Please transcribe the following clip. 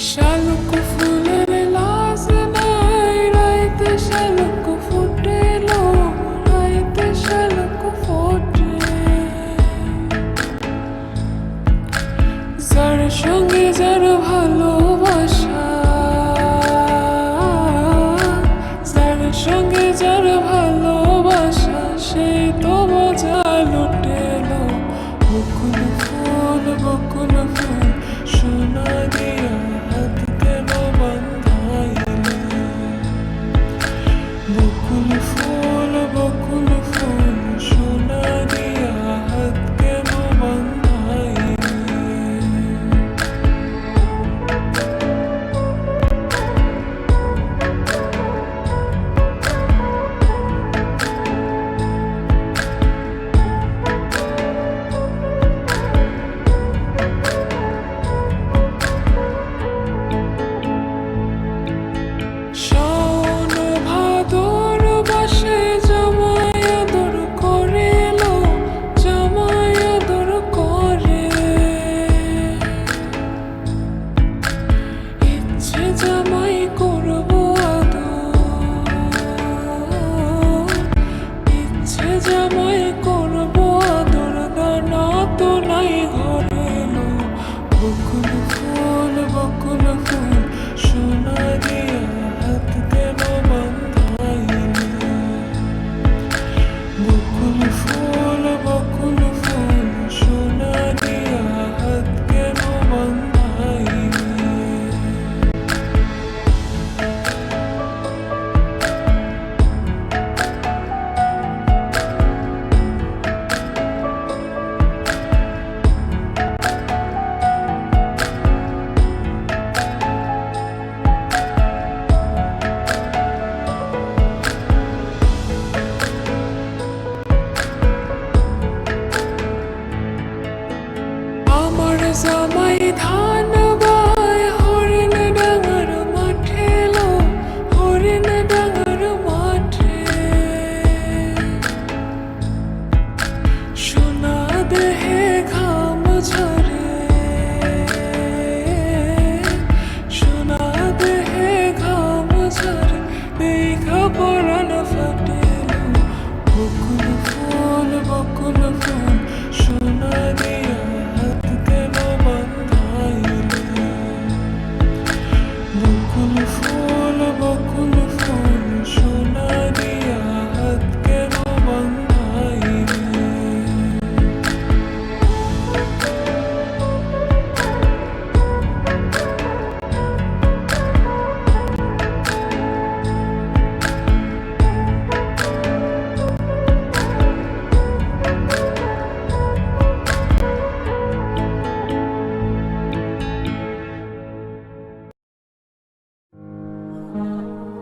শালুক ফুলের লাজ নাই, রাইতে শালুক ফুটেলো, রাইতে শালুক ফোটে। যার সঙ্গে যার ভালোবাসা, যার সঙ্গে যার ভালোবাসা, সেই তো মজা লুটেলো। বকুল ফুল, বকুল ফুল, সোনা দিয়া হাত কেন বান্ধাইলে? বকুল ফুল, বকুল ফুল, সোনা দিয়া হাত কেন বান্ধাইলে? শাওন ভাদর মাসে জামাই আদর করেলো, জামাই আদর করে। ইচ্ছে জামাই করবো আদর, ইচ্ছে জামাই করবো আদর, দানা তো নাই ঘরে এলো। বকুল ফুল, বকুল ফুল, সোনা দিয়া হাত কেন বান্ধাইলে? বকুল ফুল, বকুল ফুল, সোনা দিয়া হাত কেন বান্ধাইলে? আমার জামাই